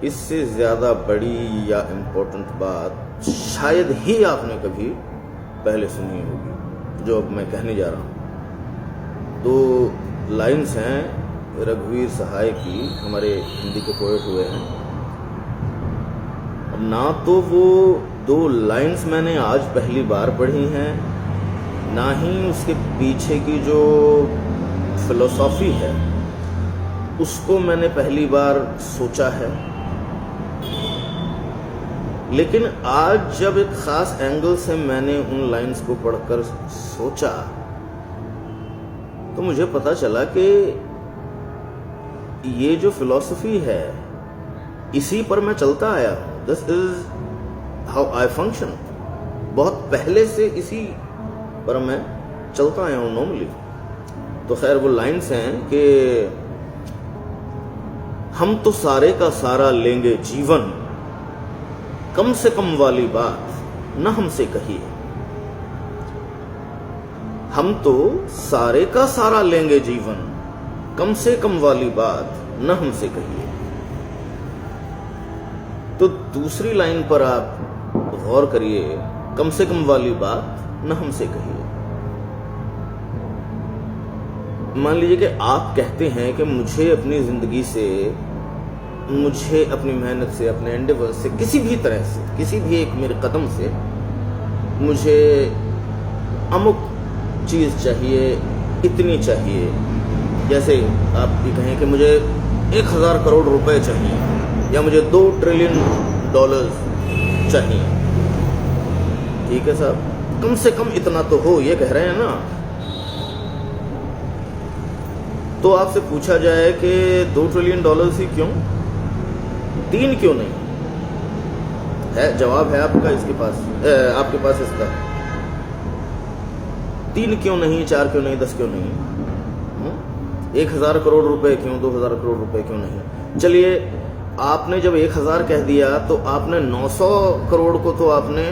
इससे ज़्यादा बड़ी या इम्पोर्टेंट बात शायद ही आपने कभी पहले सुनी होगी जो अब मैं कहने जा रहा हूँ। दो लाइंस हैं रघुवीर सहाय की, हमारे हिंदी के पोएट हुए हैं। अब ना तो वो दो लाइंस मैंने आज पहली बार पढ़ी हैं, ना ही उसके पीछे की जो फिलोसॉफी है उसको मैंने पहली बार सोचा है। लेकिन आज जब एक खास एंगल से मैंने उन लाइंस को पढ़कर सोचा तो मुझे पता चला कि ये जो फिलॉसफी है इसी पर मैं चलता आया हूं। This is how I function. बहुत पहले से इसी पर मैं चलता आया हूं नॉर्मली। तो खैर वो लाइंस हैं कि हम तो सारे का सारा लेंगे जीवन, कम से कम वाली बात न हमसे कहिए। हम तो सारे का सारा लेंगे जीवन, कम से कम वाली बात न हमसे कहिए। तो दूसरी लाइन पर आप गौर करिए, कम से कम वाली बात न हमसे कहिए। मान लीजिए कि आप कहते हैं कि मुझे अपनी जिंदगी से, मुझे अपनी मेहनत से, अपने एंडेवर से, किसी भी तरह से, किसी भी एक मेरे कदम से मुझे अमुक चीज चाहिए, इतनी चाहिए। जैसे आप ये कहें कि मुझे 1000 करोड़ रुपए चाहिए या मुझे 2 ट्रिलियन डॉलर्स चाहिए। ठीक है साहब, कम से कम इतना तो हो, ये कह रहे हैं ना। तो आपसे पूछा जाए कि 2 ट्रिलियन डॉलर्स ही क्यों, 3 क्यों नहीं? है जवाब है आपका इसके पास, आपके पास इसका 3 क्यों नहीं, 4 क्यों नहीं, 10 क्यों नहीं? 1000 करोड़ रुपए क्यों, 2000 करोड़ रुपए क्यों नहीं? चलिए आपने जब 1000 कह दिया तो आपने 900 करोड़ को तो आपने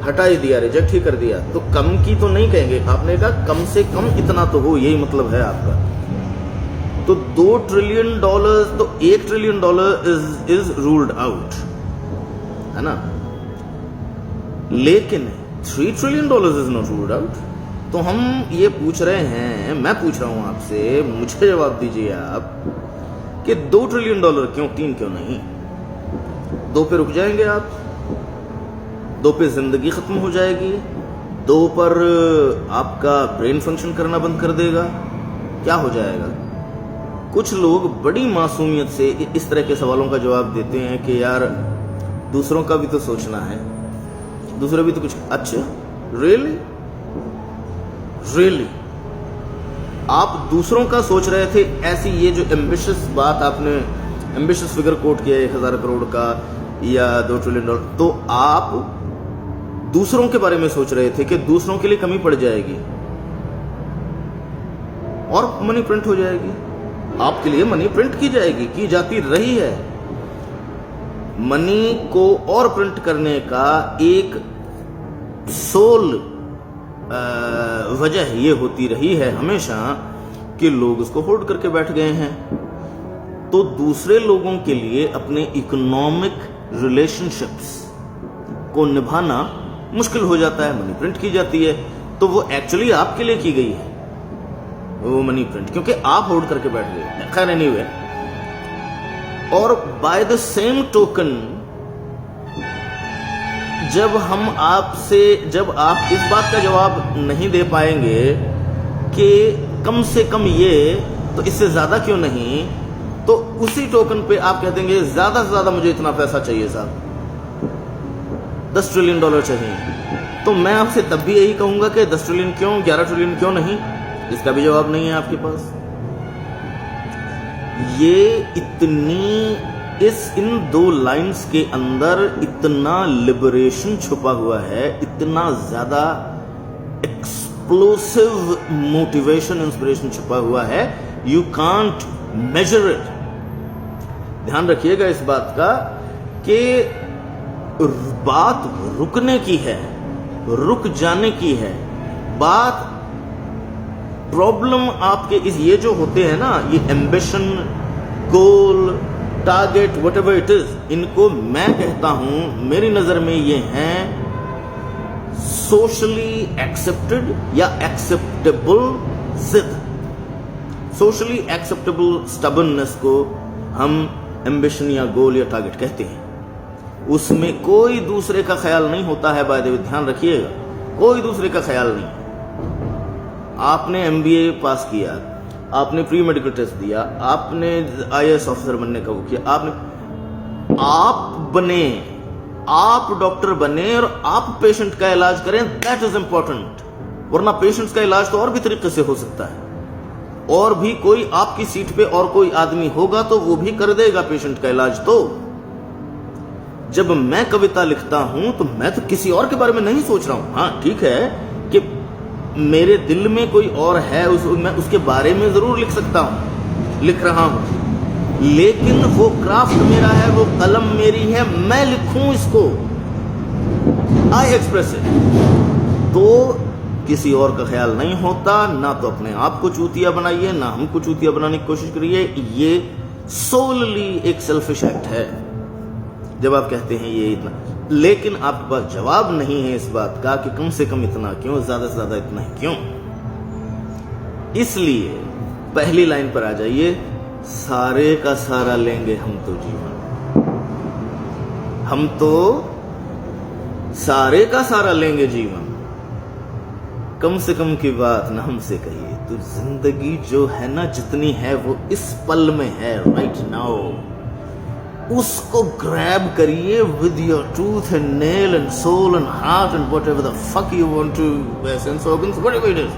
हटा ही दिया, रिजेक्ट ही कर दिया। तो कम की तो नहीं कहेंगे, आपने कहा कम से कम इतना तो हो, यही मतलब है आपका। तो 2 ट्रिलियन डॉलर, तो 1 trillion dollar is ruled out, है ना। लेकिन 3 trillion dollar is not ruled out. तो हम ये पूछ रहे हैं, मैं पूछ रहा हूं आपसे, मुझे जवाब दीजिए आप कि 2 ट्रिलियन डॉलर क्यों, 3 क्यों नहीं? 2 पे रुक जाएंगे आप, 2 पे जिंदगी खत्म हो जाएगी, 2 पर आपका ब्रेन फंक्शन करना बंद कर देगा, क्या हो जाएगा? कुछ लोग बड़ी मासूमियत से इस तरह के सवालों का जवाब देते हैं कि यार दूसरों का भी तो सोचना है, दूसरे भी तो कुछ। अच्छा रियली आप दूसरों का सोच रहे थे? ऐसी ये जो एम्बिशियस बात आपने, एम्बिशियस फिगर कोट किया 1000 करोड़ का या 2 ट्रिलियन डॉलर, तो आप दूसरों के बारे में सोच रहे थे कि दूसरों के लिए कमी पड़ जाएगी और मनी प्रिंट हो जाएगी। आपके लिए मनी प्रिंट की जाएगी, की जाती रही है। मनी को और प्रिंट करने का एक सोल वजह ये होती रही है हमेशा कि लोग उसको होल्ड करके बैठ गए हैं। तो दूसरे लोगों के लिए अपने इकोनॉमिक रिलेशनशिप्स को निभाना मुश्किल हो जाता है, मनी प्रिंट की जाती है। तो वो एक्चुअली आपके लिए की गई है वो मनी प्रिंट, क्योंकि आप होल्ड करके बैठ गए। खैर एनीवे, और बाय द सेम टोकन जब आप इस बात का जवाब नहीं दे पाएंगे कि कम से कम ये, तो इससे ज्यादा क्यों नहीं, तो उसी टोकन पे आप कह देंगे ज्यादा से ज्यादा मुझे इतना पैसा चाहिए साहब, 10 ट्रिलियन डॉलर चाहिए। तो मैं आपसे तब भी यही कहूंगा कि 10 ट्रिलियन क्यों, 11 ट्रिलियन क्यों नहीं? इसका भी जवाब नहीं है आपके पास। ये इन 2 लाइंस के अंदर इतना लिबरेशन छुपा हुआ है, इतना ज्यादा एक्सप्लोसिव मोटिवेशन, इंस्पिरेशन छुपा हुआ है, यू कांट मेजर इट। ध्यान रखिएगा इस बात का कि बात रुकने की है, रुक जाने की है बात। प्रॉब्लम आपके ये जो होते हैं ना, ये ambition, goal, target, whatever it is, इनको मैं कहता हूं मेरी नजर में ये हैं सोशली एक्सेप्टेड या एक्सेप्टेबल जिद। सोशली एक्सेप्टेबल स्टबर्ननेस को हम एम्बिशन या गोल या टारगेट कहते हैं। उसमें कोई दूसरे का ख्याल नहीं होता है, बाय द वे ध्यान रखिएगा, कोई दूसरे का ख्याल नहीं। आपने एमबीए पास किया, आपने प्री मेडिकल टेस्ट दिया, आपने आईएएस ऑफिसर बनने का वो किया, आप बने, आप डॉक्टर बने और आप पेशेंट का इलाज करें, दैट इज इंपॉर्टेंट। वरना पेशेंट्स का इलाज तो और भी तरीके से हो सकता है, और भी कोई आपकी सीट पे और कोई आदमी होगा तो वो भी कर देगा पेशेंट का इलाज। तो जब मैं कविता लिखता हूं तो मैं तो किसी और के बारे में नहीं सोच रहा हूं। हाँ ठीक है कि मेरे दिल में कोई और है, मैं उसके बारे में जरूर लिख सकता हूं, लिख रहा हूं, लेकिन वो क्राफ्ट मेरा है, वो कलम मेरी है, मैं लिखूं इसको, आई एक्सप्रेस इट। तो किसी और का ख्याल नहीं होता, ना तो अपने आप को चूतिया बनाइए, ना हमको चूतिया बनाने की कोशिश करिए। ये सोलली एक सेल्फिश एक्ट है जब आप कहते हैं ये इतना, लेकिन आपके पास जवाब नहीं है इस बात का कि कम से कम इतना क्यों, ज्यादा से ज्यादा इतना ही क्यों। इसलिए पहली लाइन पर आ जाइए, सारे का सारा लेंगे हम तो जीवन, हम तो सारे का सारा लेंगे जीवन, कम से कम की बात ना हमसे कहिए। तो जिंदगी जो है ना, जितनी है वो इस पल में है, राइट नाउ, उसको ग्रैब करिए with your tooth and nail and soul and heart and whatever the fuck you want to, sense organs, whatever it is,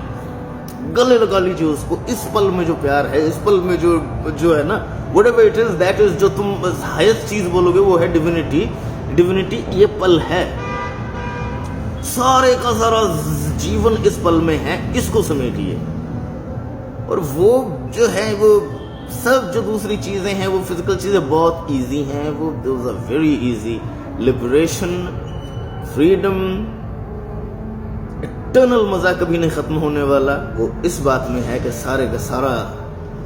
गले लगा लीजिए उसको। इस पल में जो प्यार है, इस पल में जो है ना, whatever it is, that is, जो तुम हाईएस्ट चीज बोलोगे वो है डिविनिटी। डिविनिटी ये पल है, सारे का सारा जीवन इस पल में है, इसको समेटिए। और वो जो है, वो सब जो दूसरी चीजें हैं, वो फिजिकल चीजें बहुत इजी हैं, वो those are very easy. Liberation, freedom, eternal मजा कभी नहीं खत्म होने वाला, वो इस बात में है कि सारे का सारा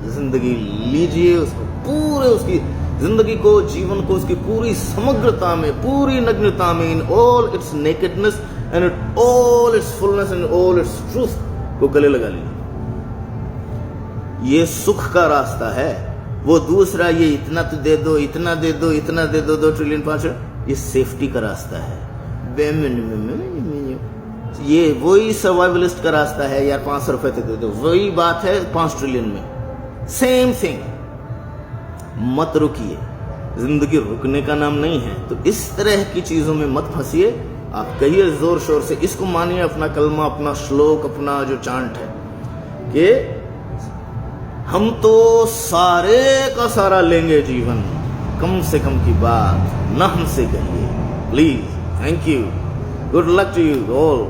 जिंदगी लीजिए, उसको पूरे, उसकी जिंदगी को, जीवन को, उसकी पूरी समग्रता में, पूरी नग्नता में, in all it's nakedness and it all its fullness and all its truth को गले लगा लीजिए। ये सुख का रास्ता है। वो दूसरा, ये इतना तो दे दो, इतना दे दो, इतना दे दो, 2 ट्रिलियन 5, ये सेफ्टी का रास्ता है। ये वही सर्वाइवलिस्ट का रास्ता है, यार 500 रुपए दे दो, वही बात है 5 ट्रिलियन में, सेम थिंग। मत रुकिए, जिंदगी रुकने का नाम नहीं है। तो इस तरह की चीजों में मत फंसिए। आप कहिए जोर शोर से, इसको मानिए अपना कलमा, अपना श्लोक, अपना जो चांट है कि हम तो सारे का सारा लेंगे जीवन, कम से कम की बात ना हमसे कहिए, please. Thank you, good luck to you all.